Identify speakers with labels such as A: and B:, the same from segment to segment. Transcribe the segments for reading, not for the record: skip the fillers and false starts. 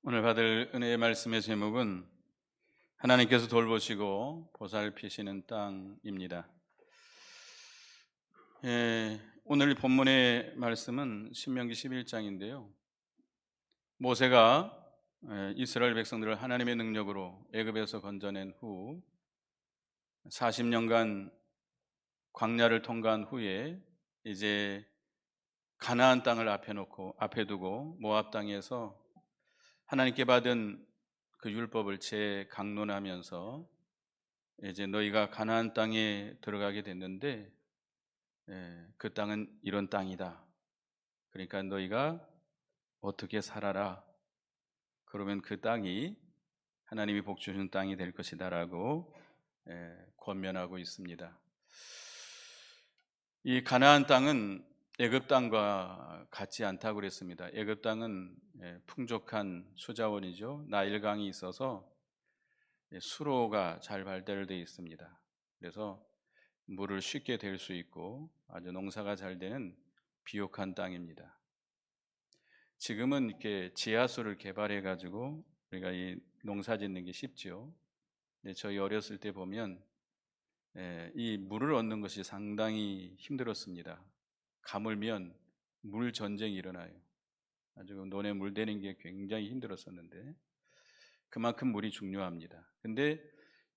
A: 오늘 받을 은혜의 말씀의 제목은 하나님께서 돌보시고 보살피시는 땅입니다. 오늘 본문의 말씀은 신명기 11장인데요. 모세가 이스라엘 백성들을 하나님의 능력으로 애굽에서 건져낸 후 40년간 광야를 통과한 후에 이제 가나안 땅을 앞에 두고 모압 땅에서 하나님께 받은 그 율법을 재강론하면서 이제 너희가 가나안 땅에 들어가게 됐는데 그 땅은 이런 땅이다. 그러니까 너희가 어떻게 살아라. 그러면 그 땅이 하나님이 복 주시는 땅이 될 것이다라고 권면하고 있습니다. 이 가나안 땅은 애굽 땅과 같지 않다고 그랬습니다. 애굽 땅은 풍족한 수자원이죠. 나일강이 있어서 수로가 잘 발달되어 있습니다. 그래서 물을 쉽게 댈 수 있고 아주 농사가 잘 되는 비옥한 땅입니다. 지금은 이렇게 지하수를 개발해 가지고 우리가 이 농사 짓는 게 쉽죠. 근데 저희 어렸을 때 보면 이 물을 얻는 것이 상당히 힘들었습니다. 가물면 물 전쟁이 일어나요. 아주 논에 물 대는 게 굉장히 힘들었었는데 그만큼 물이 중요합니다. 근데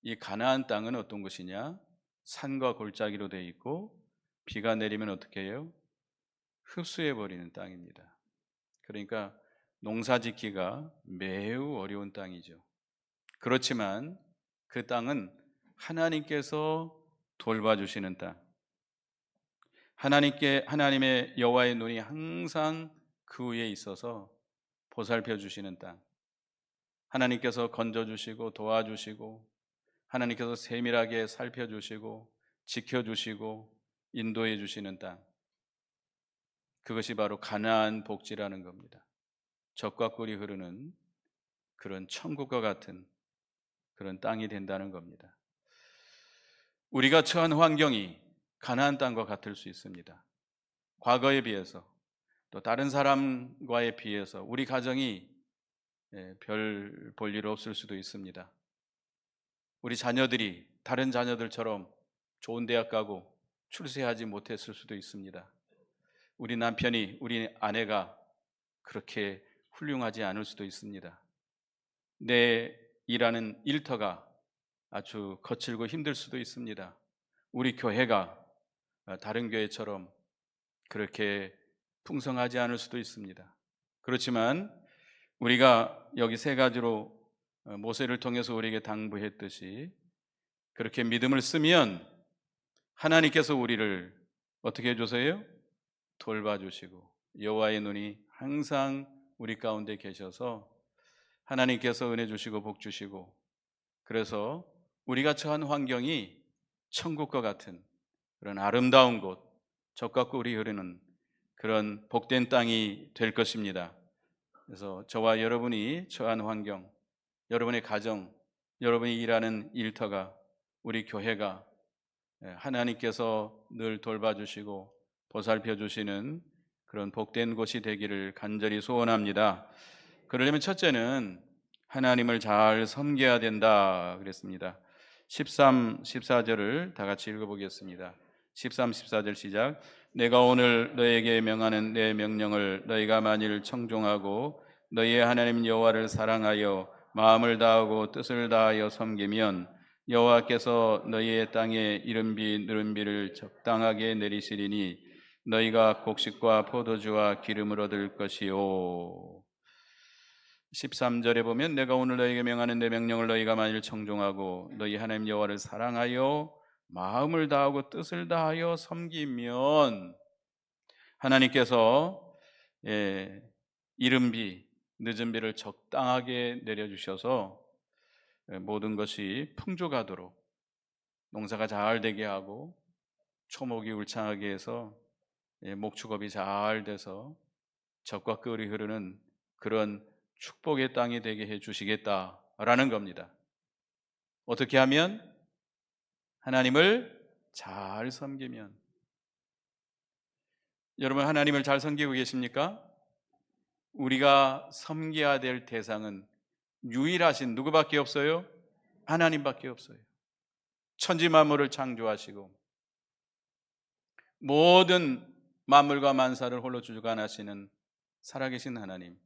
A: 이 가나안 땅은 어떤 것이냐? 산과 골짜기로 되어 있고 비가 내리면 어떻게 해요? 흡수해 버리는 땅입니다. 그러니까 농사 짓기가 매우 어려운 땅이죠. 그렇지만 그 땅은 하나님께서 돌봐주시는 땅, 하나님의 여호와의 눈이 항상 그 위에 있어서 보살펴 주시는 땅, 하나님께서 건져주시고 도와주시고 하나님께서 세밀하게 살펴주시고 지켜주시고 인도해 주시는 땅, 그것이 바로 가나안 복지라는 겁니다. 젖과 꿀이 흐르는 그런 천국과 같은 그런 땅이 된다는 겁니다. 우리가 처한 환경이 가나안 땅과 같을 수 있습니다. 과거에 비해서 또 다른 사람과에 비해서 우리 가정이 별 볼 일 없을 수도 있습니다. 우리 자녀들이 다른 자녀들처럼 좋은 대학 가고 출세하지 못했을 수도 있습니다. 우리 남편이, 우리 아내가 그렇게 훌륭하지 않을 수도 있습니다. 내 일하는 일터가 아주 거칠고 힘들 수도 있습니다. 우리 교회가 다른 교회처럼 그렇게 풍성하지 않을 수도 있습니다. 그렇지만 우리가 여기 세 가지로 모세를 통해서 우리에게 당부했듯이 그렇게 믿음을 쓰면 하나님께서 우리를 어떻게 해주세요? 돌봐주시고 여호와의 눈이 항상 우리 가운데 계셔서 하나님께서 은혜 주시고 복 주시고, 그래서 우리가 처한 환경이 천국과 같은 그런 아름다운 곳, 젖과 꿀이 흐르는 그런 복된 땅이 될 것입니다. 그래서 저와 여러분이 처한 환경, 여러분의 가정, 여러분이 일하는 일터가, 우리 교회가 하나님께서 늘 돌봐주시고 보살펴 주시는 그런 복된 곳이 되기를 간절히 소원합니다. 그러려면 첫째는 하나님을 잘 섬겨야 된다 그랬습니다. 13, 14절을 다 같이 읽어보겠습니다. 13, 14절 시작. 내가 오늘 너에게 명하는 내 명령을 너희가 만일 청종하고 너희의 하나님 여호와를 사랑하여 마음을 다하고 뜻을 다하여 섬기면 여호와께서 너희의 땅에 이른비 느른비를 적당하게 내리시리니 너희가 곡식과 포도주와 기름을 얻을 것이요. 13절에 보면 내가 오늘 너희에게 명하는 내 명령을 너희가 만일 청종하고 너희 하나님 여호와를 사랑하여 마음을 다하고 뜻을 다하여 섬기면 하나님께서 이른 비, 늦은 비를 적당하게 내려주셔서 모든 것이 풍족하도록 농사가 잘 되게 하고 초목이 울창하게 해서 목축업이 잘 돼서 젖과 꿀이 흐르는 그런 축복의 땅이 되게 해 주시겠다라는 겁니다. 어떻게 하면? 하나님을 잘 섬기면. 여러분 하나님을 잘 섬기고 계십니까? 우리가 섬겨야 될 대상은 유일하신 누구밖에 없어요? 하나님밖에 없어요. 천지 만물을 창조하시고 모든 만물과 만사를 홀로 주관하시는 살아계신 하나님,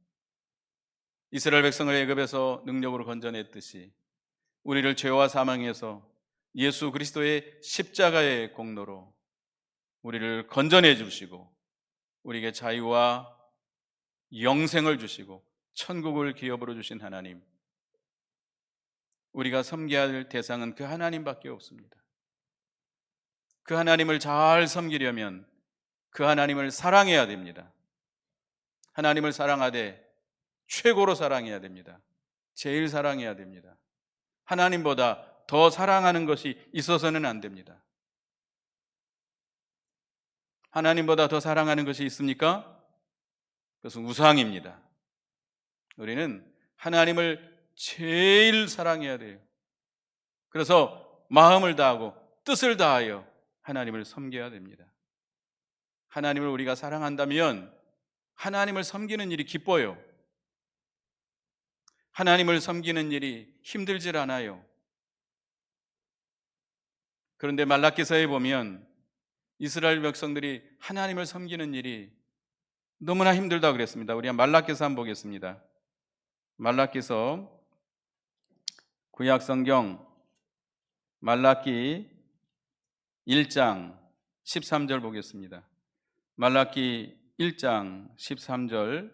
A: 이스라엘 백성을 애굽에서 능력으로 건져냈듯이 우리를 죄와 사망에서 예수 그리스도의 십자가의 공로로 우리를 건져내 주시고 우리에게 자유와 영생을 주시고 천국을 기업으로 주신 하나님, 우리가 섬겨야 할 대상은 그 하나님밖에 없습니다. 그 하나님을 잘 섬기려면 그 하나님을 사랑해야 됩니다. 하나님을 사랑하되 최고로 사랑해야 됩니다. 제일 사랑해야 됩니다. 하나님보다 더 사랑하는 것이 있어서는 안 됩니다. 하나님보다 더 사랑하는 것이 있습니까? 그것은 우상입니다. 우리는 하나님을 제일 사랑해야 돼요. 그래서 마음을 다하고 뜻을 다하여 하나님을 섬겨야 됩니다. 하나님을 우리가 사랑한다면 하나님을 섬기는 일이 기뻐요. 하나님을 섬기는 일이 힘들질 않아요. 그런데 말라기서에 보면 이스라엘 백성들이 하나님을 섬기는 일이 너무나 힘들다고 그랬습니다. 우리 말라기서 한번 보겠습니다. 말라기서 구약성경 말라기 1장 13절 보겠습니다. 말라기 1장 13절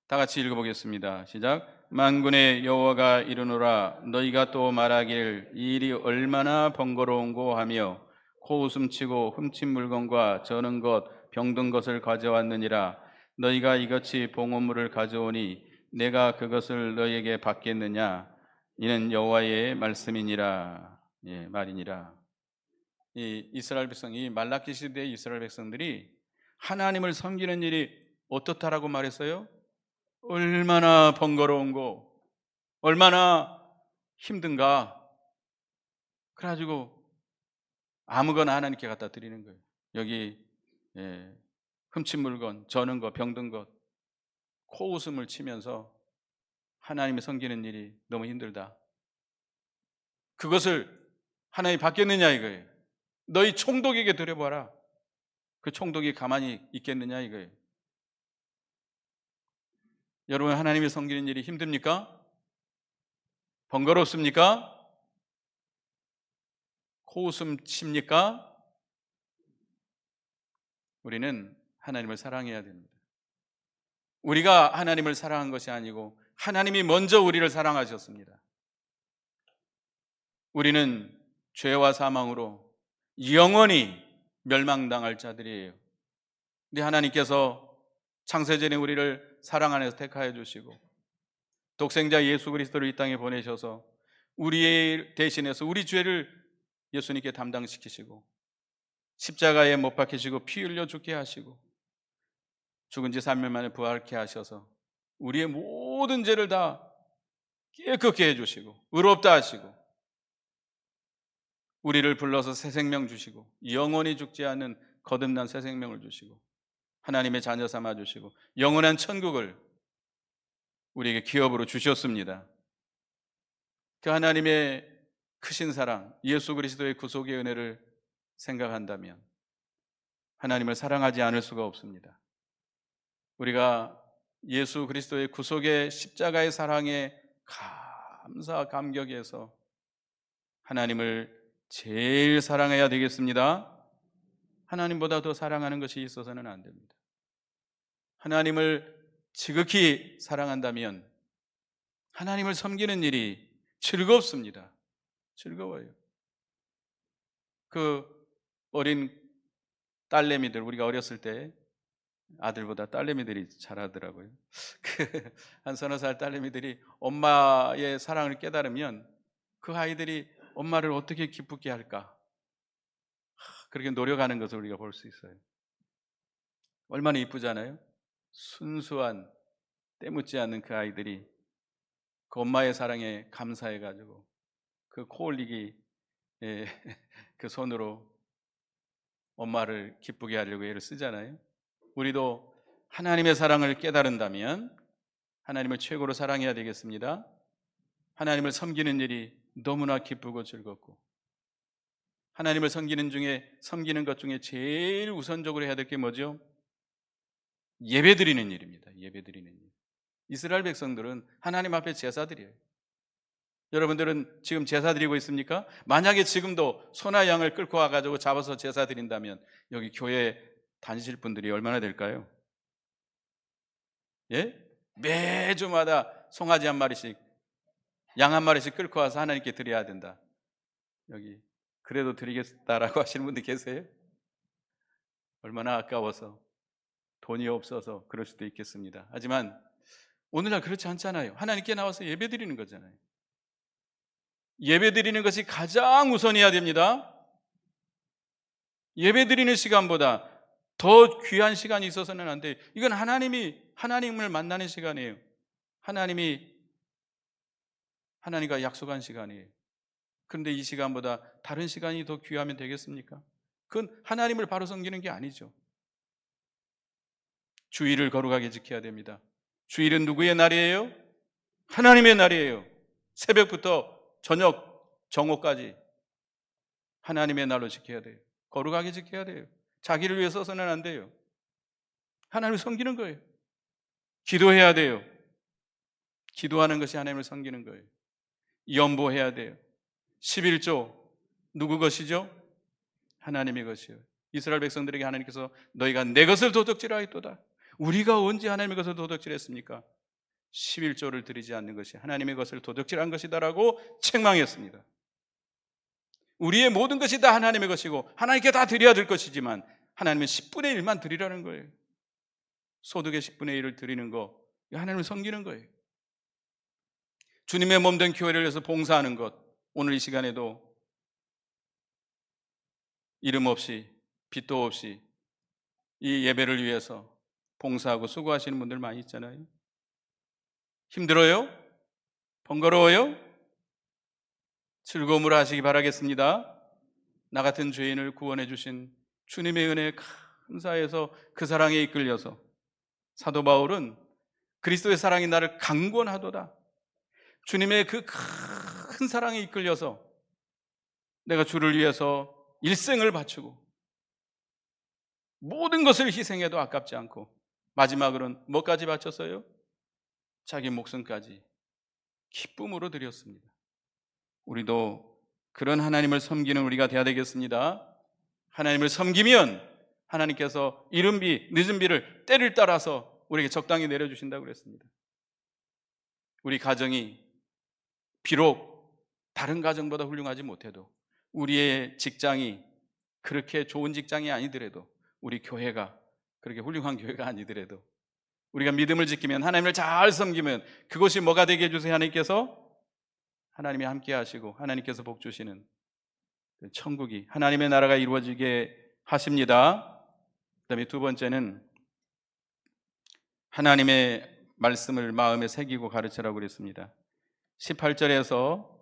A: 다 같이 읽어보겠습니다. 시작. 만군의 여호와가 이르노라 너희가 또 말하길 이 일이 얼마나 번거로운고 하며 코웃음치고 훔친 물건과 저는 것 병든 것을 가져왔느니라. 너희가 이같이 봉헌물을 가져오니 내가 그것을 너희에게 받겠느냐. 이는 여호와의 말씀이니라. 말이니라. 이 이스라엘 백성이 말라기 시대의 이스라엘 백성들이 하나님을 섬기는 일이 어떻다라고 말했어요? 얼마나 번거로운고 얼마나 힘든가. 그래가지고 아무거나 하나님께 갖다 드리는 거예요. 여기 훔친 물건, 저는 것, 병든 것, 코웃음을 치면서 하나님을 섬기는 일이 너무 힘들다. 그것을 하나님이 받겠느냐 이거예요. 너희 총독에게 드려봐라. 그 총독이 가만히 있겠느냐 이거예요. 여러분, 하나님을 섬기는 일이 힘듭니까? 번거롭습니까? 코웃음 칩니까? 우리는 하나님을 사랑해야 됩니다. 우리가 하나님을 사랑한 것이 아니고 하나님이 먼저 우리를 사랑하셨습니다. 우리는 죄와 사망으로 영원히 멸망당할 자들이에요. 근데 하나님께서 창세전에 우리를 사랑 안에서 택하여 주시고 독생자 예수 그리스도를 이 땅에 보내셔서 우리의 대신해서 우리 죄를 예수님께 담당시키시고 십자가에 못 박히시고 피 흘려 죽게 하시고 죽은 지 3일 만에 부활케 하셔서 우리의 모든 죄를 다 깨끗게 해주시고 의롭다 하시고 우리를 불러서 새 생명 주시고 영원히 죽지 않는 거듭난 새 생명을 주시고 하나님의 자녀 삼아 주시고 영원한 천국을 우리에게 기업으로 주셨습니다. 그 하나님의 크신 사랑, 예수 그리스도의 구속의 은혜를 생각한다면 하나님을 사랑하지 않을 수가 없습니다. 우리가 예수 그리스도의 구속의 십자가의 사랑에 감격해서 하나님을 제일 사랑해야 되겠습니다. 하나님보다 더 사랑하는 것이 있어서는 안 됩니다. 하나님을 지극히 사랑한다면 하나님을 섬기는 일이 즐겁습니다. 즐거워요. 그 어린 딸내미들, 우리가 어렸을 때 아들보다 딸내미들이 잘하더라고요. 한 서너 살 딸내미들이 엄마의 사랑을 깨달으면 그 아이들이 엄마를 어떻게 기쁘게 할까? 그렇게 노력하는 것을 우리가 볼 수 있어요. 얼마나 이쁘잖아요. 순수한 때묻지 않는 그 아이들이 그 엄마의 사랑에 감사해가지고 그 코 올리기 그 손으로 엄마를 기쁘게 하려고 애를 쓰잖아요. 우리도 하나님의 사랑을 깨달은다면 하나님을 최고로 사랑해야 되겠습니다. 하나님을 섬기는 일이 너무나 기쁘고 즐겁고, 하나님을 섬기는 것 중에 제일 우선적으로 해야 될 게 뭐죠? 예배드리는 일입니다. 예배드리는 일. 이스라엘 백성들은 하나님 앞에 제사드려요. 여러분들은 지금 제사 드리고 있습니까? 만약에 지금도 소나 양을 끌고 와가지고 잡아서 제사 드린다면 여기 교회 다니실 분들이 얼마나 될까요? 예? 매주마다 송아지 한 마리씩, 양 한 마리씩 끌고 와서 하나님께 드려야 된다. 여기 그래도 드리겠다라고 하시는 분들 계세요? 얼마나 아까워서, 돈이 없어서 그럴 수도 있겠습니다. 하지만 오늘날 그렇지 않잖아요. 하나님께 나와서 예배 드리는 거잖아요. 예배 드리는 것이 가장 우선이어야 됩니다. 예배 드리는 시간보다 더 귀한 시간이 있어서는 안 돼요. 이건 하나님을 만나는 시간이에요. 하나님과 약속한 시간이에요. 그런데 이 시간보다 다른 시간이 더 귀하면 되겠습니까? 그건 하나님을 바로 섬기는 게 아니죠. 주일을 거룩하게 지켜야 됩니다. 주일은 누구의 날이에요? 하나님의 날이에요. 새벽부터 저녁 정오까지 하나님의 날로 지켜야 돼요. 거룩하게 지켜야 돼요. 자기를 위해 써서는 안 돼요. 하나님을 섬기는 거예요. 기도해야 돼요. 기도하는 것이 하나님을 섬기는 거예요. 연보해야 돼요. 11조 누구 것이죠? 하나님의 것이요. 이스라엘 백성들에게 하나님께서 너희가 내 것을 도둑질하였도다. 우리가 언제 하나님의 것을 도둑질했습니까? 11조를 드리지 않는 것이 하나님의 것을 도둑질한 것이다라고 책망했습니다. 우리의 모든 것이 다 하나님의 것이고 하나님께 다 드려야 될 것이지만 하나님은 10분의 1만 드리라는 거예요. 소득의 10분의 1을 드리는 거, 하나님을 섬기는 거예요. 주님의 몸된 교회를 위해서 봉사하는 것, 오늘 이 시간에도 이름 없이 빚도 없이 이 예배를 위해서 봉사하고 수고하시는 분들 많이 있잖아요. 힘들어요? 번거로워요? 즐거움으로 하시기 바라겠습니다. 나 같은 죄인을 구원해 주신 주님의 은혜 감사해서 그 사랑에 이끌려서 사도 바울은 그리스도의 사랑이 나를 강권하도다. 주님의 그 큰 사랑에 이끌려서 내가 주를 위해서 일생을 바치고 모든 것을 희생해도 아깝지 않고 마지막으로는 뭐까지 바쳤어요? 자기 목숨까지 기쁨으로 드렸습니다. 우리도 그런 하나님을 섬기는 우리가 되어야 되겠습니다. 하나님을 섬기면 하나님께서 이른 비, 늦은 비를 때를 따라서 우리에게 적당히 내려주신다고 그랬습니다. 우리 가정이 비록 다른 가정보다 훌륭하지 못해도, 우리의 직장이 그렇게 좋은 직장이 아니더라도, 우리 교회가 그렇게 훌륭한 교회가 아니더라도 우리가 믿음을 지키면, 하나님을 잘 섬기면 그것이 뭐가 되게 해주세요? 하나님께서 하나님이 함께 하시고 하나님께서 복 주시는 천국이, 하나님의 나라가 이루어지게 하십니다. 그 다음에 두 번째는 하나님의 말씀을 마음에 새기고 가르치라고 그랬습니다. 18절에서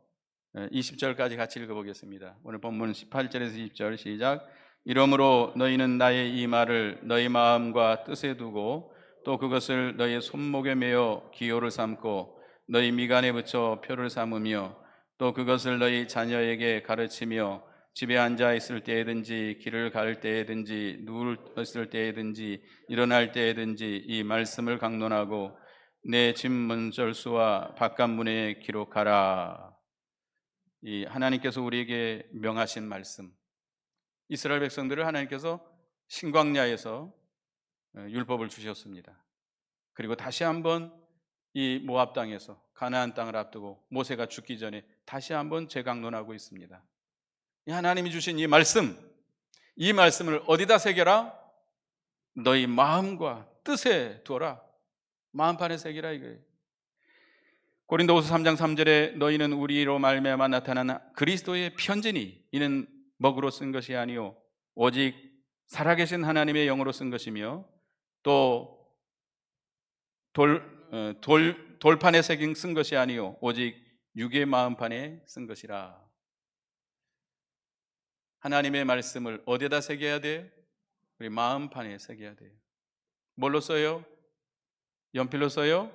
A: 20절까지 같이 읽어보겠습니다. 오늘 본문 18절에서 20절 시작. 이러므로 너희는 나의 이 말을 너희 마음과 뜻에 두고 또 그것을 너희 손목에 매어 기호를 삼고 너희 미간에 붙여 표를 삼으며 또 그것을 너희 자녀에게 가르치며 집에 앉아 있을 때에든지 길을 갈 때에든지 누울 있을 때에든지 일어날 때에든지 이 말씀을 강론하고 내 집 문절수와 바깥문에 기록하라. 이 하나님께서 우리에게 명하신 말씀, 이스라엘 백성들을 하나님께서 신광야에서 율법을 주셨습니다. 그리고 다시 한번 이 모압 땅에서 가나안 땅을 앞두고 모세가 죽기 전에 다시 한번 재강론하고 있습니다. 이 하나님이 주신 이 말씀을 어디다 새겨라? 너희 마음과 뜻에 두어라. 마음판에 새기라 이거예요. 고린도후서 3장 3절에 너희는 우리로 말미암아 나타난 그리스도의 편지니 이는 먹으로 쓴 것이 아니요 오직 살아계신 하나님의 영으로 쓴 것이며 또 돌판에 쓴 것이 아니요 오직 육의 마음판에 쓴 것이라. 하나님의 말씀을 어디에다 새겨야 돼요? 우리 마음판에 새겨야 돼요. 뭘로 써요? 연필로 써요?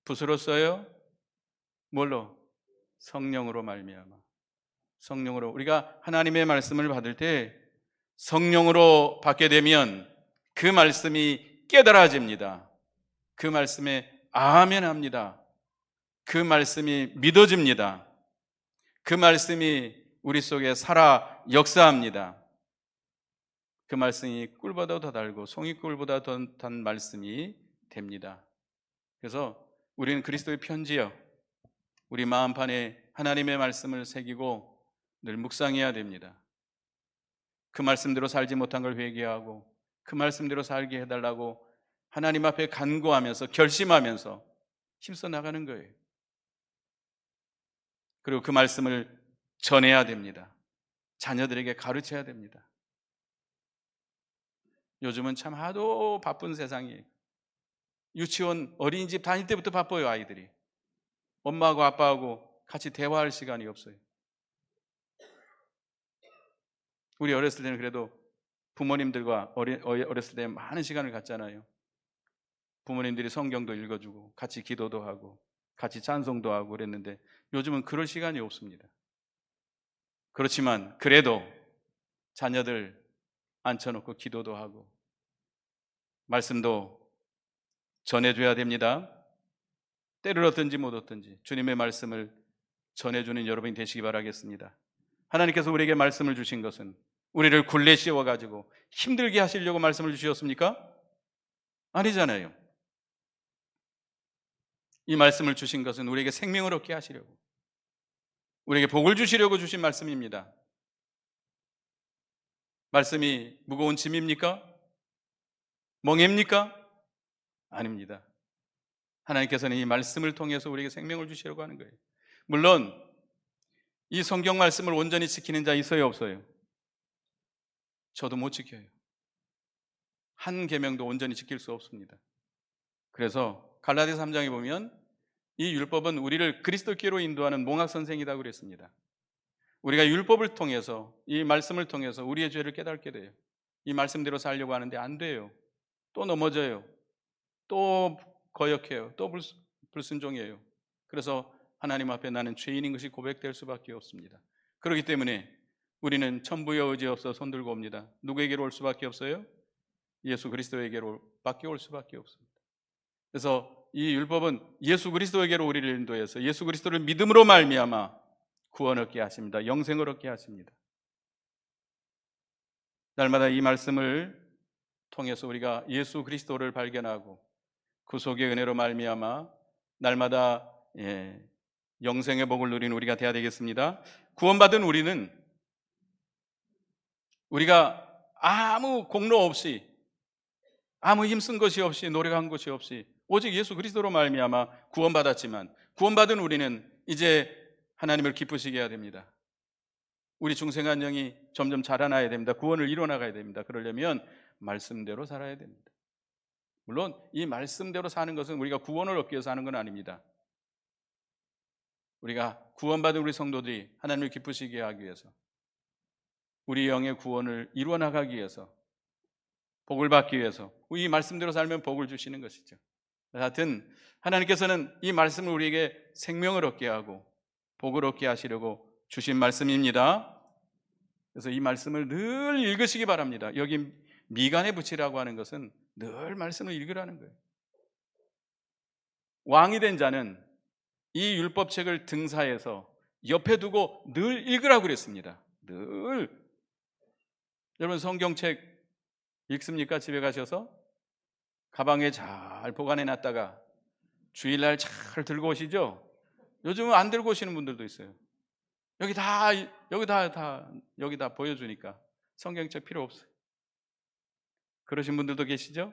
A: 붓으로 써요? 뭘로? 성령으로 말미암아. 성령으로. 우리가 하나님의 말씀을 받을 때 성령으로 받게 되면 그 말씀이 깨달아집니다. 그 말씀에 아멘합니다. 그 말씀이 믿어집니다. 그 말씀이 우리 속에 살아 역사합니다. 그 말씀이 꿀보다 더 달고 송이꿀보다 더 단 말씀이 됩니다. 그래서 우리는 그리스도의 편지요, 우리 마음판에 하나님의 말씀을 새기고 늘 묵상해야 됩니다. 그 말씀대로 살지 못한 걸 회개하고 그 말씀대로 살게 해달라고 하나님 앞에 간구하면서 결심하면서 힘써 나가는 거예요. 그리고 그 말씀을 전해야 됩니다. 자녀들에게 가르쳐야 됩니다. 요즘은 참 하도 바쁜 세상이에요. 유치원, 어린이집 다닐 때부터 바빠요. 아이들이 엄마하고 아빠하고 같이 대화할 시간이 없어요. 우리 어렸을 때는 그래도 부모님들과 어렸을 때 많은 시간을 갖잖아요. 부모님들이 성경도 읽어주고 같이 기도도 하고 같이 찬송도 하고 그랬는데 요즘은 그럴 시간이 없습니다. 그렇지만 그래도 자녀들 앉혀놓고 기도도 하고 말씀도 전해줘야 됩니다. 때를 얻든지 못 얻든지 주님의 말씀을 전해주는 여러분이 되시기 바라겠습니다. 하나님께서 우리에게 말씀을 주신 것은 우리를 굴레 씌워가지고 힘들게 하시려고 말씀을 주셨습니까? 아니잖아요. 이 말씀을 주신 것은 우리에게 생명을 얻게 하시려고, 우리에게 복을 주시려고 주신 말씀입니다. 말씀이 무거운 짐입니까? 멍해입니까? 아닙니다. 하나님께서는 이 말씀을 통해서 우리에게 생명을 주시려고 하는 거예요. 물론 이 성경 말씀을 온전히 지키는 자 있어요, 없어요? 저도 못 지켜요. 한 계명도 온전히 지킬 수 없습니다. 그래서 갈라디아서 3장에 보면 이 율법은 우리를 그리스도께로 인도하는 몽학 선생이라고 그랬습니다. 우리가 율법을 통해서, 이 말씀을 통해서 우리의 죄를 깨닫게 돼요. 이 말씀대로 살려고 하는데 안 돼요. 또 넘어져요. 또 거역해요. 또 불순종해요. 그래서 하나님 앞에 나는 죄인인 것이 고백될 수밖에 없습니다. 그렇기 때문에 우리는 천부의 의지 없어 손들고 옵니다. 누구에게로 올 수밖에 없어요? 예수 그리스도에게로 밖에 올 수밖에 없습니다. 그래서 이 율법은 예수 그리스도에게로 우리를 인도해서 예수 그리스도를 믿음으로 말미암아 구원 얻게 하십니다. 영생을 얻게 하십니다. 날마다 이 말씀을 통해서 우리가 예수 그리스도를 발견하고 구속의 은혜로 말미암아 날마다 영생의 복을 누리는 우리가 되어야 되겠습니다. 구원받은 우리는 우리가 아무 공로 없이, 아무 힘쓴 것이 없이, 노력한 것이 없이 오직 예수 그리스도로 말미암아 구원받았지만, 구원받은 우리는 이제 하나님을 기쁘시게 해야 됩니다. 우리 중생한 영이 점점 자라나야 됩니다. 구원을 이뤄나가야 됩니다. 그러려면 말씀대로 살아야 됩니다. 물론 이 말씀대로 사는 것은 우리가 구원을 얻기 위해서 하는 건 아닙니다. 우리가 구원받은 우리 성도들이 하나님을 기쁘시게 하기 위해서, 우리 영의 구원을 이루어나가기 위해서, 복을 받기 위해서 이 말씀대로 살면 복을 주시는 것이죠. 하여튼 하나님께서는 이 말씀을 우리에게 생명을 얻게 하고 복을 얻게 하시려고 주신 말씀입니다. 그래서 이 말씀을 늘 읽으시기 바랍니다. 여기 미간에 붙이라고 하는 것은 늘 말씀을 읽으라는 거예요. 왕이 된 자는 이 율법책을 등사해서 옆에 두고 늘 읽으라고 그랬습니다. 늘. 여러분 성경책 읽습니까? 집에 가셔서 가방에 잘 보관해 놨다가 주일날 잘 들고 오시죠? 요즘은 안 들고 오시는 분들도 있어요. 여기 다 보여주니까 성경책 필요 없어요. 그러신 분들도 계시죠?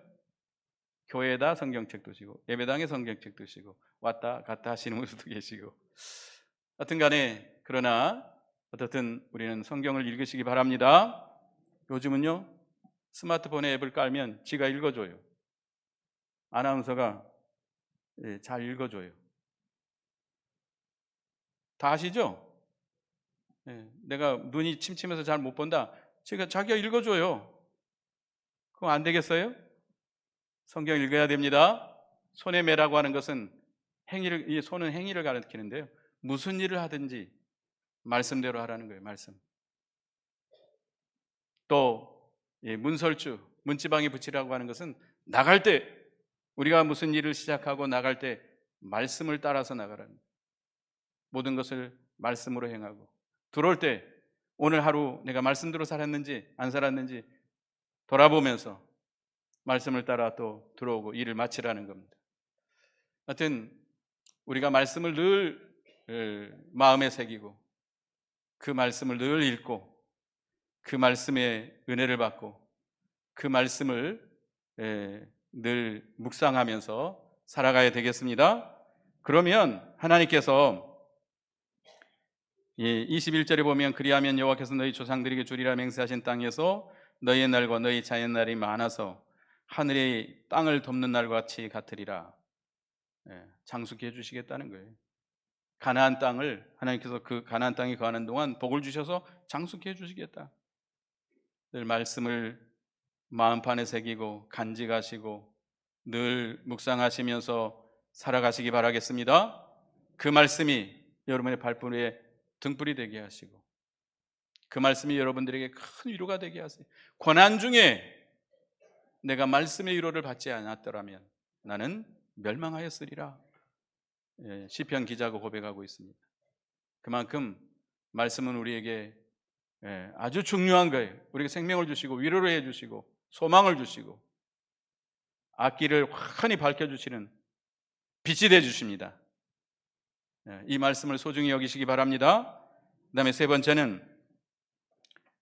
A: 교회에다 성경책 두시고 예배당에 성경책 두시고 왔다 갔다 하시는 분들도 계시고, 하여튼 간에 그러나 어떻든 우리는 성경을 읽으시기 바랍니다. 요즘은요 스마트폰에 앱을 깔면 지가 읽어줘요. 아나운서가 잘 읽어줘요. 다 아시죠? 내가 눈이 침침해서 잘 못 본다, 자기가 읽어줘요. 그럼 안 되겠어요? 성경 읽어야 됩니다. 손에 매라고 하는 것은 이 손은 행위를 가리키는데요. 무슨 일을 하든지 말씀대로 하라는 거예요. 말씀. 또 문설주, 문지방에 붙이라고 하는 것은 나갈 때, 우리가 무슨 일을 시작하고 나갈 때 말씀을 따라서 나가라는 거예요. 모든 것을 말씀으로 행하고, 들어올 때 오늘 하루 내가 말씀대로 살았는지 안 살았는지 돌아보면서 말씀을 따라 또 들어오고 일을 마치라는 겁니다. 하여튼 우리가 말씀을 늘 마음에 새기고 그 말씀을 늘 읽고 그 말씀의 은혜를 받고 그 말씀을 늘 묵상하면서 살아가야 되겠습니다. 그러면 하나님께서 21절에 보면 그리하면 여호와께서 너희 조상들에게 주리라 맹세하신 땅에서 너희의 날과 너희 자의 날이 많아서 하늘의 땅을 덮는 날과 같이 같으리라. 장수케 해주시겠다는 거예요. 가나안 땅을 하나님께서 그 가나안 땅에 거하는 동안 복을 주셔서 장수케 해주시겠다. 늘 말씀을 마음판에 새기고 간직하시고 늘 묵상하시면서 살아가시기 바라겠습니다. 그 말씀이 여러분의 발불에 등불이 되게 하시고 그 말씀이 여러분들에게 큰 위로가 되게 하세요. 고난 중에 내가 말씀의 위로를 받지 않았더라면 나는 멸망하였으리라. 시편 기자가 고백하고 있습니다. 그만큼 말씀은 우리에게 아주 중요한 거예요. 우리에게 생명을 주시고 위로를 해주시고 소망을 주시고 앞길을 환히 밝혀주시는 빛이 되어주십니다. 이 말씀을 소중히 여기시기 바랍니다. 그 다음에 세 번째는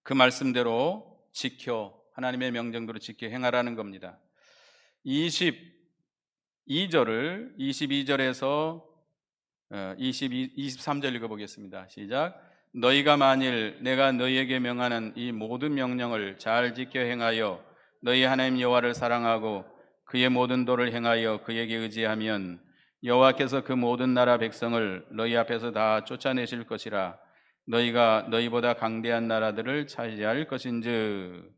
A: 그 말씀대로 지켜, 하나님의 명령대로 지켜 행하라는 겁니다. 22절에서 23절 읽어보겠습니다. 시작. 너희가 만일 내가 너희에게 명하는 이 모든 명령을 잘 지켜 행하여 너희 하나님 여호와를 사랑하고 그의 모든 도를 행하여 그에게 의지하면 여호와께서 그 모든 나라 백성을 너희 앞에서 다 쫓아내실 것이라. 너희가 너희보다 강대한 나라들을 차지할 것인즉.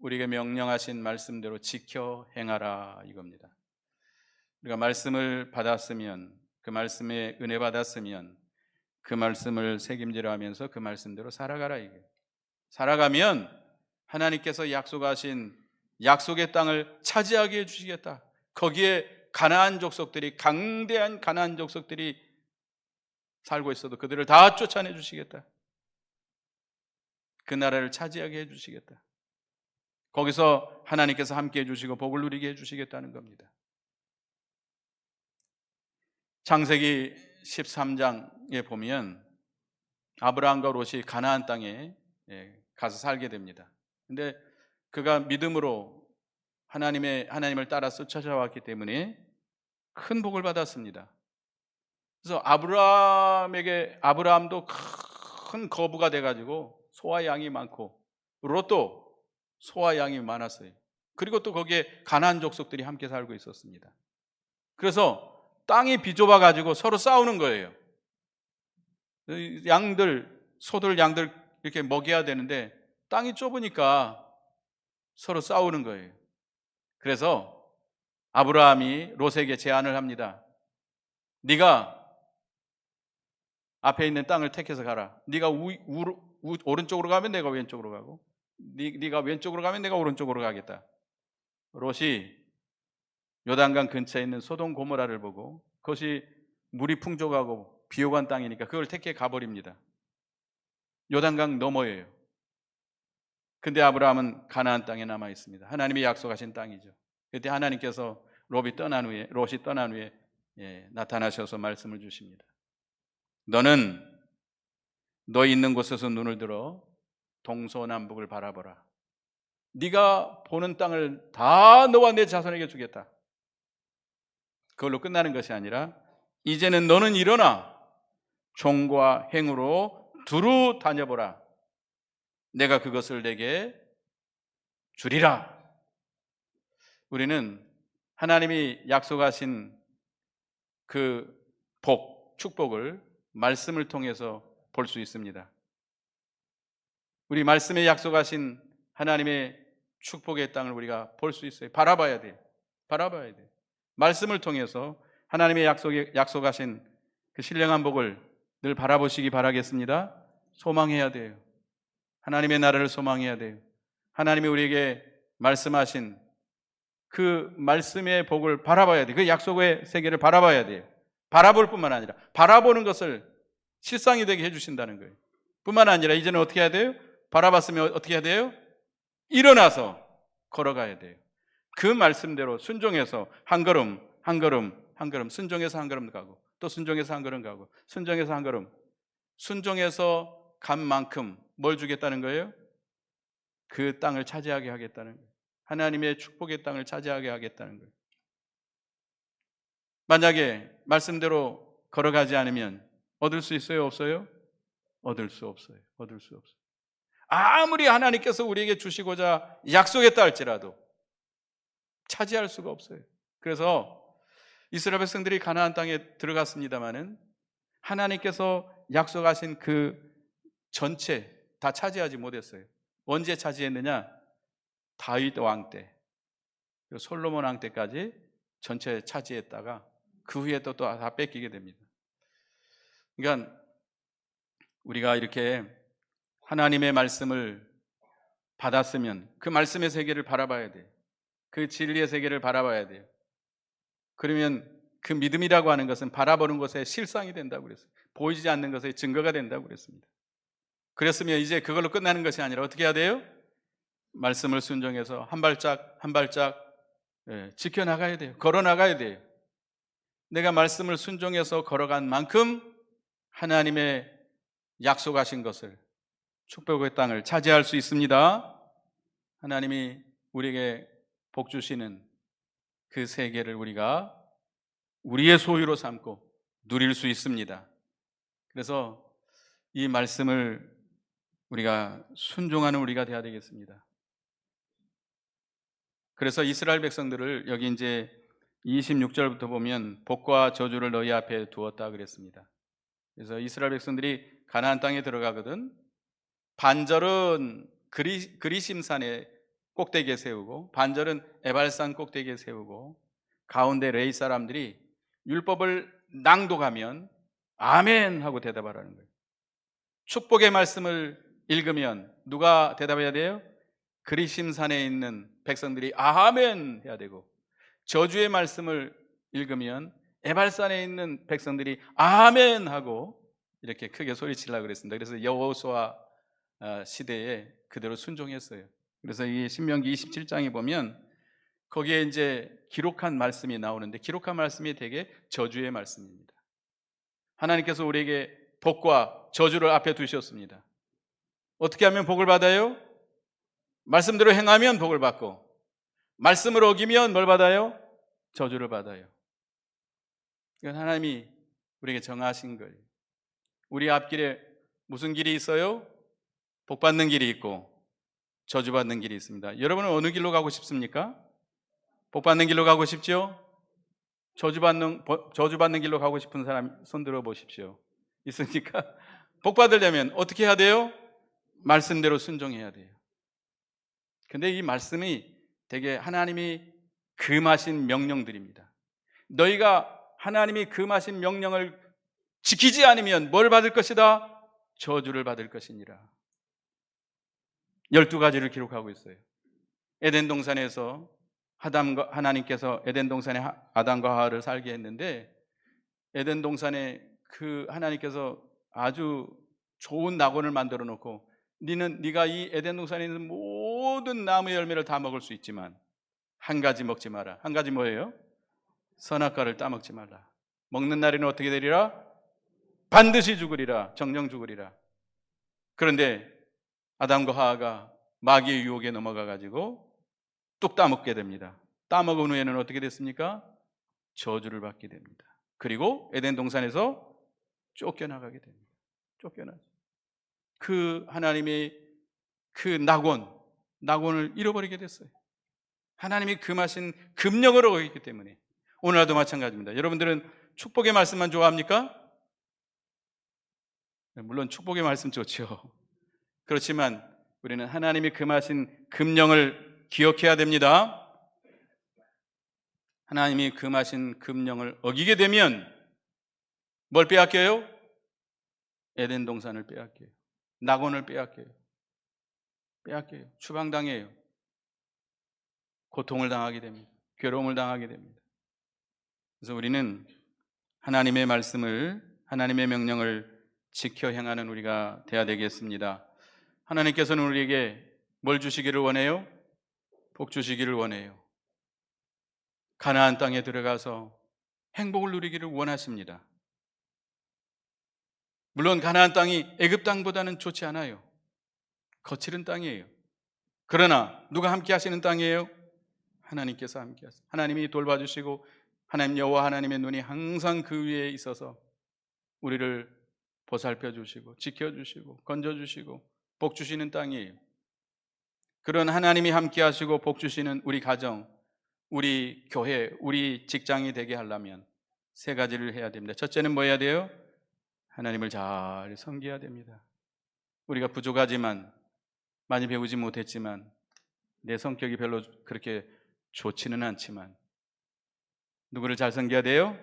A: 우리에게 명령하신 말씀대로 지켜 행하라 이겁니다. 우리가 말씀을 받았으면, 그 말씀에 은혜 받았으면 그 말씀을 책임지려 하면서 그 말씀대로 살아가라 이게. 살아가면 하나님께서 약속하신 약속의 땅을 차지하게 해주시겠다. 거기에 가나안 족속들이, 강대한 가나안 족속들이 살고 있어도 그들을 다 쫓아내 주시겠다. 그 나라를 차지하게 해주시겠다. 거기서 하나님께서 함께 해주시고 복을 누리게 해주시겠다는 겁니다. 창세기 13장에 보면 아브라함과 롯이 가나안 땅에 가서 살게 됩니다. 근데 그가 믿음으로 하나님을 따라서 찾아왔기 때문에 큰 복을 받았습니다. 그래서 아브라함도 큰 거부가 돼가지고 소와 양이 많고 롯도 소와 양이 많았어요. 그리고 또 거기에 가나안 족속들이 함께 살고 있었습니다. 그래서 땅이 비좁아가지고 서로 싸우는 거예요. 소들 양들 이렇게 먹여야 되는데 땅이 좁으니까 서로 싸우는 거예요. 그래서 아브라함이 롯에게 제안을 합니다. 네가 앞에 있는 땅을 택해서 가라. 네가 오른쪽으로 가면 내가 왼쪽으로 가고 네가 왼쪽으로 가면 내가 오른쪽으로 가겠다. 롯이 요단강 근처에 있는 소돔 고모라를 보고 그것이 물이 풍족하고 비옥한 땅이니까 그걸 택해 가버립니다. 요단강 너머예요. 근데 아브라함은 가나안 땅에 남아 있습니다. 하나님이 약속하신 땅이죠. 그때 하나님께서 롯이 떠난 후에 나타나셔서 말씀을 주십니다. 너는 너 있는 곳에서 눈을 들어 동서남북을 바라보라. 네가 보는 땅을 다 너와 내 자손에게 주겠다. 그걸로 끝나는 것이 아니라 이제는 너는 일어나 종과 행으로 두루 다녀보라. 내가 그것을 내게 주리라. 우리는 하나님이 약속하신 그 축복을 말씀을 통해서 볼 수 있습니다. 우리 말씀에 약속하신 하나님의 축복의 땅을 우리가 볼 수 있어요. 바라봐야 돼요. 바라봐야 돼요. 말씀을 통해서 하나님의 약속하신 그 신령한 복을 늘 바라보시기 바라겠습니다. 소망해야 돼요. 하나님의 나라를 소망해야 돼요. 하나님이 우리에게 말씀하신 그 말씀의 복을 바라봐야 돼요. 그 약속의 세계를 바라봐야 돼요. 바라볼 뿐만 아니라 바라보는 것을 실상이 되게 해주신다는 거예요. 뿐만 아니라 이제는 어떻게 해야 돼요? 바라봤으면 어떻게 해야 돼요? 일어나서 걸어가야 돼요. 그 말씀대로 순종해서 한 걸음 한 걸음 한 걸음, 순종해서 한 걸음 가고 또 순종해서 한 걸음 가고 순종해서 한 걸음, 순종해서 간 만큼 뭘 주겠다는 거예요? 그 땅을 차지하게 하겠다는 거예요. 하나님의 축복의 땅을 차지하게 하겠다는 거예요. 만약에 말씀대로 걸어가지 않으면 얻을 수 있어요? 없어요? 얻을 수 없어요. 얻을 수 없어요. 아무리 하나님께서 우리에게 주시고자 약속했다 할지라도 차지할 수가 없어요. 그래서 이스라엘 백성들이 가나안 땅에 들어갔습니다마는 하나님께서 약속하신 그 전체 다 차지하지 못했어요. 언제 차지했느냐? 다윗 왕 때, 솔로몬 왕 때까지 전체 차지했다가 그 후에 또 다 뺏기게 됩니다. 그러니까 우리가 이렇게 하나님의 말씀을 받았으면 그 말씀의 세계를 바라봐야 돼요. 그 진리의 세계를 바라봐야 돼요. 그러면 그 믿음이라고 하는 것은 바라보는 것의 실상이 된다고 그랬어요. 보이지 않는 것의 증거가 된다고 그랬습니다. 그랬으면 이제 그걸로 끝나는 것이 아니라 어떻게 해야 돼요? 말씀을 순종해서 한 발짝 한 발짝 지켜나가야 돼요. 걸어나가야 돼요. 내가 말씀을 순종해서 걸어간 만큼 하나님의 약속하신 것을, 축복의 땅을 차지할 수 있습니다. 하나님이 우리에게 복 주시는 그 세계를 우리가 우리의 소유로 삼고 누릴 수 있습니다. 그래서 이 말씀을 우리가 순종하는 우리가 되어야 되겠습니다. 그래서 이스라엘 백성들을 여기 이제 26절부터 보면 복과 저주를 너희 앞에 두었다 그랬습니다. 그래서 이스라엘 백성들이 가나안 땅에 들어가거든 반절은 그리심산의 꼭대기에 세우고 반절은 에발산 꼭대기에 세우고 가운데 레위 사람들이 율법을 낭독하면 아멘 하고 대답하라는 거예요. 축복의 말씀을 읽으면 누가 대답해야 돼요? 그리심산에 있는 백성들이 아멘 해야 되고, 저주의 말씀을 읽으면 에발산에 있는 백성들이 아멘 하고 이렇게 크게 소리치려고 그랬습니다. 그래서 여호수아 시대에 그대로 순종했어요. 그래서 이 신명기 27장에 보면 거기에 이제 기록한 말씀이 나오는데, 기록한 말씀이 되게 저주의 말씀입니다. 하나님께서 우리에게 복과 저주를 앞에 두셨습니다. 어떻게 하면 복을 받아요? 말씀대로 행하면 복을 받고, 말씀을 어기면 뭘 받아요? 저주를 받아요. 이건 하나님이 우리에게 정하신 거예요. 우리 앞길에 무슨 길이 있어요? 복 받는 길이 있고 저주 받는 길이 있습니다. 여러분은 어느 길로 가고 싶습니까? 복 받는 길로 가고 싶죠? 저주 받는 길로 가고 싶은 사람 손 들어 보십시오. 있으니까 복 받으려면 어떻게 해야 돼요? 말씀대로 순종해야 돼요. 근데 이 말씀이 되게 하나님이 금하신 명령들입니다. 너희가 하나님이 금하신 명령을 지키지 않으면 뭘 받을 것이다? 저주를 받을 것이니라. 12가지를 기록하고 있어요. 에덴 동산에서 하나님께서 에덴 동산에 아담과 하와를 살게 했는데, 에덴 동산에 그 하나님께서 아주 좋은 낙원을 만들어 놓고, 네가 이 에덴 동산에 있는 모든 나무의 열매를 다 먹을 수 있지만 한 가지 먹지 마라. 한 가지 뭐예요? 선악과를 따먹지 말라. 먹는 날에는 어떻게 되리라? 반드시 죽으리라. 정령 죽으리라. 그런데 아담과 하와가 마귀의 유혹에 넘어가 가지고 뚝 따먹게 됩니다. 따먹은 후에는 어떻게 됐습니까? 저주를 받게 됩니다. 그리고 에덴 동산에서 쫓겨나가게 됩니다. 쫓겨나죠. 그 하나님의 그 낙원을 잃어버리게 됐어요. 하나님이 금하신 금령을 어겼기 때문에. 오늘날도 마찬가지입니다. 여러분들은 축복의 말씀만 좋아합니까? 물론 축복의 말씀 좋죠. 그렇지만 우리는 하나님이 금하신 금령을 기억해야 됩니다. 하나님이 금하신 금령을 어기게 되면 뭘 빼앗겨요? 에덴 동산을 빼앗겨요. 낙원을 빼앗겨요. 추방당해요. 고통을 당하게 됩니다. 괴로움을 당하게 됩니다. 그래서 우리는 하나님의 말씀을, 하나님의 명령을 지켜 행하는 우리가 되어야 되겠습니다. 하나님께서는 우리에게 뭘 주시기를 원해요? 복 주시기를 원해요. 가나안 땅에 들어가서 행복을 누리기를 원하십니다. 물론 가나안 땅이 애굽 땅보다는 좋지 않아요. 거칠은 땅이에요. 그러나 누가 함께 하시는 땅이에요? 하나님께서 함께 하세요. 하나님이 돌봐주시고 하나님 여호와 하나님의 눈이 항상 그 위에 있어서 우리를 보살펴 주시고 지켜주시고 건져주시고 복 주시는 땅이에요. 그런 하나님이 함께 하시고 복 주시는 우리 가정, 우리 교회, 우리 직장이 되게 하려면 세 가지를 해야 됩니다. 첫째는 뭐 해야 돼요? 하나님을 잘 섬겨야 됩니다. 우리가 부족하지만, 많이 배우지 못했지만, 내 성격이 별로 그렇게 좋지는 않지만 누구를 잘 섬겨야 돼요?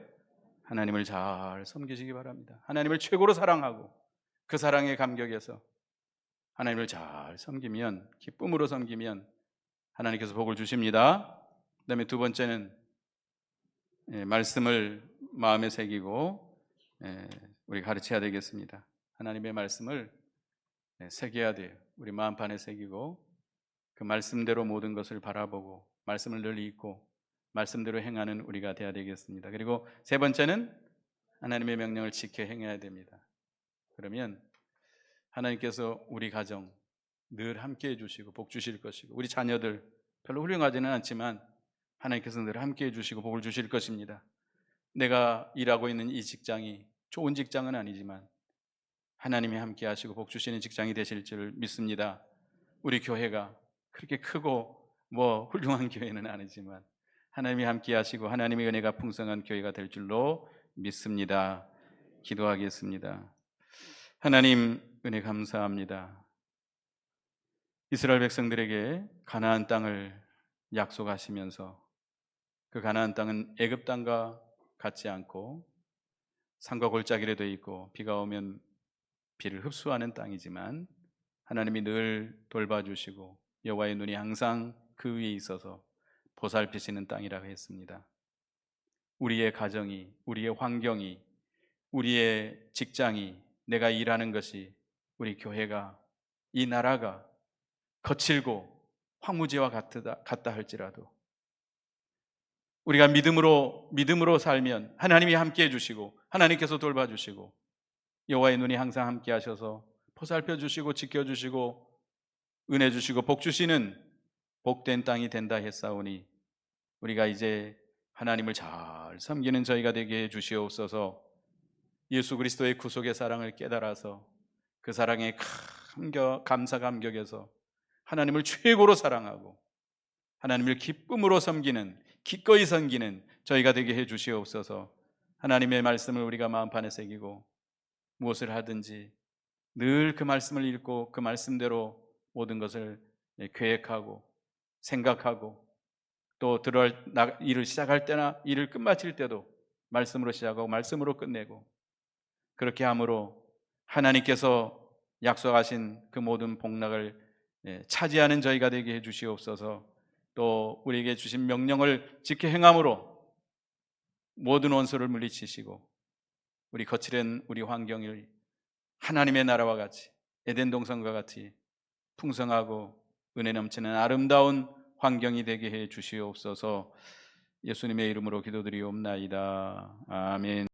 A: 하나님을 잘 섬기시기 바랍니다. 하나님을 최고로 사랑하고 그 사랑에 감격해서 하나님을 잘 섬기면, 기쁨으로 섬기면 하나님께서 복을 주십니다. 그 다음에 두 번째는 말씀을 마음에 새기고 우리 가르쳐야 되겠습니다. 하나님의 말씀을 새겨야 돼요. 우리 마음판에 새기고 그 말씀대로 모든 것을 바라보고 말씀을 늘 읽고 말씀대로 행하는 우리가 되어야 되겠습니다. 그리고 세 번째는 하나님의 명령을 지켜 행해야 됩니다. 그러면 하나님께서 우리 가정 늘 함께 해주시고 복 주실 것이고, 우리 자녀들 별로 훌륭하지는 않지만 하나님께서 늘 함께 해주시고 복을 주실 것입니다. 내가 일하고 있는 이 직장이 좋은 직장은 아니지만 하나님이 함께 하시고 복 주시는 직장이 되실 줄 믿습니다. 우리 교회가 그렇게 크고 뭐 훌륭한 교회는 아니지만 하나님이 함께 하시고 하나님의 은혜가 풍성한 교회가 될 줄로 믿습니다. 기도하겠습니다. 하나님 은혜 감사합니다. 이스라엘 백성들에게 가나안 땅을 약속하시면서 그 가나안 땅은 애굽 땅과 같지 않고 산과 골짜기로 되어 있고 비가 오면 비를 흡수하는 땅이지만 하나님이 늘 돌봐주시고 여호와의 눈이 항상 그 위에 있어서 보살피시는 땅이라고 했습니다. 우리의 가정이, 우리의 환경이, 우리의 직장이, 내가 일하는 것이, 우리 교회가, 이 나라가 거칠고 황무지와 같다 할지라도 우리가 믿음으로 살면 하나님이 함께 해주시고 하나님께서 돌봐주시고 여호와의 눈이 항상 함께 하셔서 보살펴 주시고 지켜주시고 은혜 주시고 복 주시는 복된 땅이 된다 했사오니 우리가 이제 하나님을 잘 섬기는 저희가 되게 해 주시옵소서. 예수 그리스도의 구속의 사랑을 깨달아서 그 사랑에 감사 감격해서 하나님을 최고로 사랑하고 하나님을 기쁨으로 섬기는, 기꺼이 섬기는 저희가 되게 해 주시옵소서. 하나님의 말씀을 우리가 마음판에 새기고 무엇을 하든지 늘 그 말씀을 읽고 그 말씀대로 모든 것을 계획하고 생각하고 또 일을 시작할 때나 일을 끝마칠 때도 말씀으로 시작하고 말씀으로 끝내고 그렇게 함으로 하나님께서 약속하신 그 모든 복락을 차지하는 저희가 되게 해 주시옵소서. 또 우리에게 주신 명령을 지켜 행함으로 모든 원수를 물리치시고 우리 거칠은 우리 환경을 하나님의 나라와 같이 에덴 동산과 같이 풍성하고 은혜 넘치는 아름다운 환경이 되게 해 주시옵소서. 예수님의 이름으로 기도드리옵나이다. 아멘.